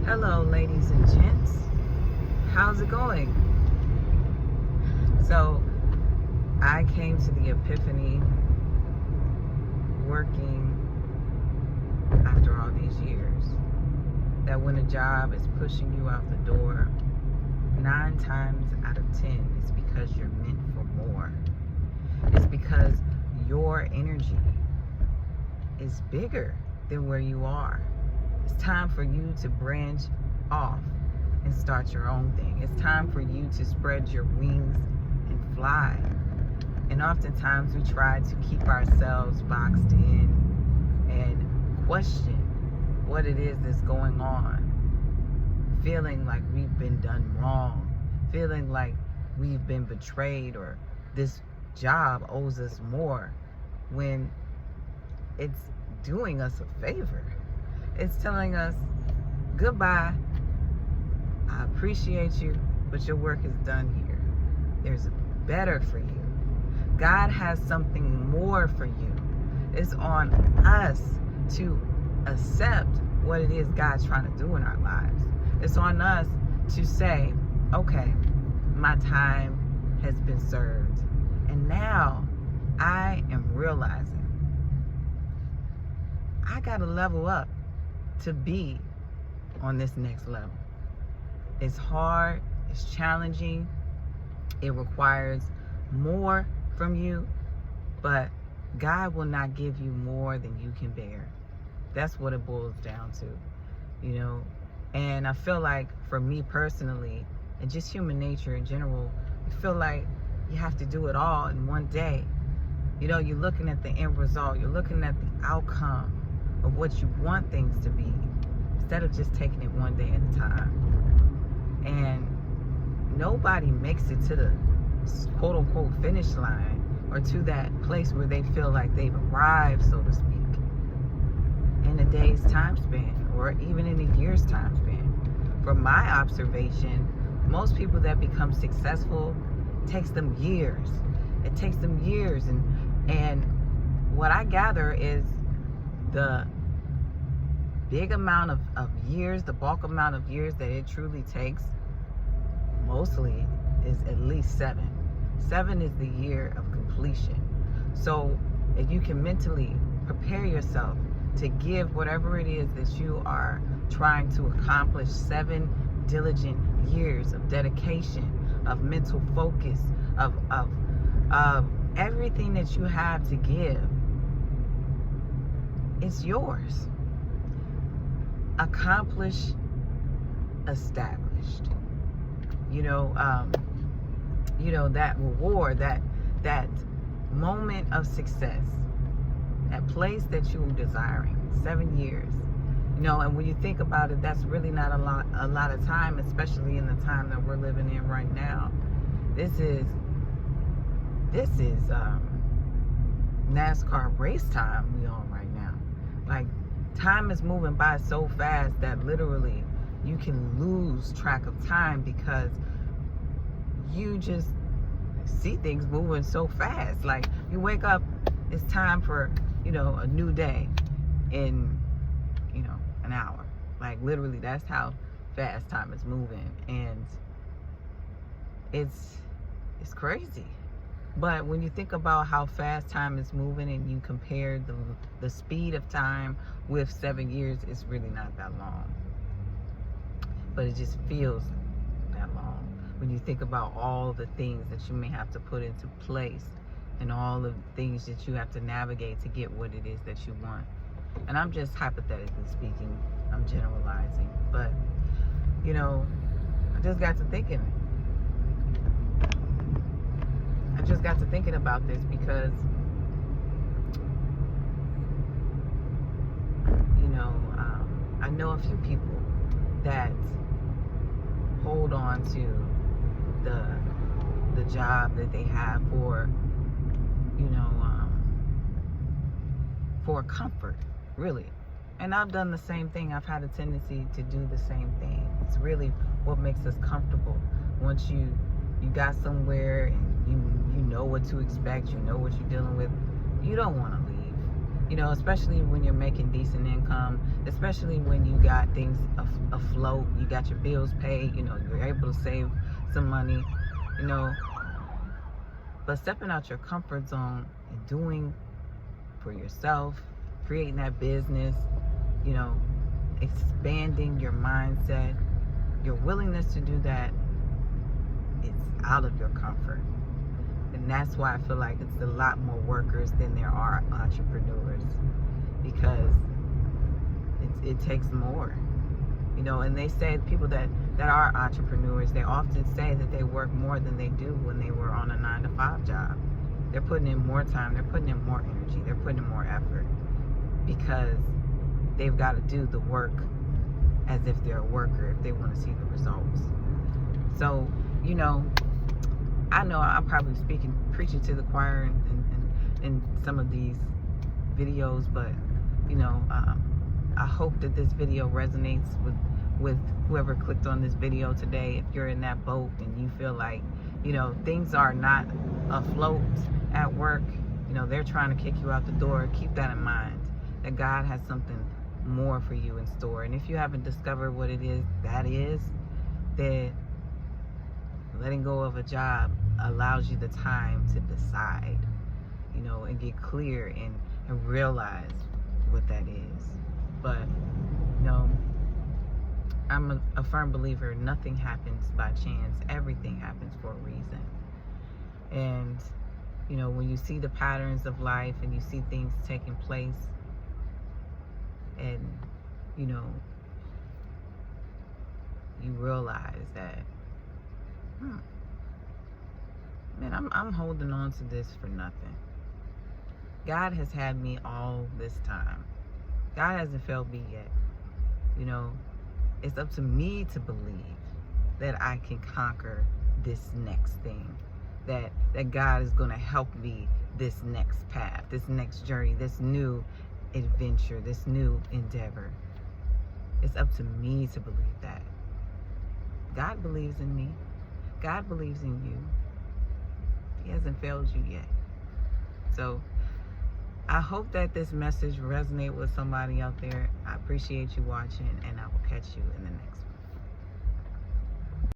Hello, ladies and gents. How's it going? So, I came to the epiphany working after all these years that when a job is pushing you out the door, 9 times out of 10 it's because you're meant for more. It's because your energy is bigger than where you are. It's time for you to branch off and start your own thing. It's time for you to spread your wings and fly. And oftentimes we try to keep ourselves boxed in and question what it is that's going on, feeling like we've been done wrong, feeling like we've been betrayed, or this job owes us more, when it's doing us a favor. It's telling us, goodbye, I appreciate you, but your work is done here. There's better for you. God has something more for you. It's on us to accept what it is God's trying to do in our lives. It's on us to say, okay, my time has been served. And now I am realizing I got to level up to be on this next level. It's hard, it's challenging, it requires more from you, but God will not give you more than you can bear. That's what it boils down to, you know. And I feel like for me personally, and just human nature in general, I feel like you have to do it all in one day. You know, you're looking at the end result, you're looking at the outcome of what you want things to be, instead of just taking it one day at a time. And nobody makes it to the quote unquote finish line, or to that place where they feel like they've arrived, so to speak, in a day's time span, or even in a year's time span. From my observation, most people that become successful, takes them years. It takes them years. And what I gather is the big amount of years, the bulk amount of years that it truly takes, mostly is at least 7. 7 is the year of completion. So if you can mentally prepare yourself to give whatever it is that you are trying to accomplish, 7 diligent years of dedication, of mental focus, of everything that you have to give, it's yours. Accomplished, established. You know, that reward, that moment of success, that place that you were desiring, 7 years. You know, and when you think about it, that's really not a lot of time, especially in the time that we're living in right now. This is NASCAR race time we on right now. Like, time is moving by so fast that literally you can lose track of time, because you just see things moving so fast. Like, you wake up, it's time for, a new day in, an hour. Like, literally, that's how fast time is moving. And it's crazy. But when you think about how fast time is moving, and you compare the speed of time with 7 years, it's really not that long. But it just feels that long when you think about all the things that you may have to put into place, and all the things that you have to navigate to get what it is that you want. And I'm just hypothetically speaking, I'm generalizing. But, I just got to thinking. I just got to thinking about this because, I know a few people that hold on to the job that they have for, for comfort, really. And I've done the same thing. I've had a tendency to do the same thing. It's really what makes us comfortable. Once you got somewhere and you know what to expect, you know what you're dealing with, you don't want to leave. You know, especially when you're making decent income, especially when you got things afloat, you got your bills paid, you know, you're able to save some money, you know. But stepping out your comfort zone and doing for yourself, creating that business, you know, expanding your mindset, your willingness to do that, it's out of your comfort. And that's why I feel like it's a lot more workers than there are entrepreneurs, because it takes more. You know, and they say people that are entrepreneurs, they often say that they work more than they do when they were on a 9-to-5 job. They're putting in more time, they're putting in more energy, they're putting in more effort, because they've got to do the work as if they're a worker if they want to see the results. So, you know I'm probably preaching to the choir in some of these videos, but I hope that this video resonates with whoever clicked on this video today. If you're in that boat and you feel like things are not afloat at work, they're trying to kick you out the door, keep that in mind, that God has something more for you in store. And if you haven't discovered what it is, then letting go of a job allows you the time to decide, and get clear and realize what that is. But I'm a firm believer, nothing happens by chance, everything happens for a reason. And when you see the patterns of life and you see things taking place, and you realize that man, I'm holding on to this for nothing. God has had me all this time. God hasn't failed me yet. It's up to me to believe that I can conquer this next thing, that God is going to help me this next path, this next journey, this new adventure, this new endeavor. It's up to me to believe that. God believes in me. God believes in you. He hasn't failed you yet. So I hope that this message resonates with somebody out there. I appreciate you watching, and I will catch you in the next one.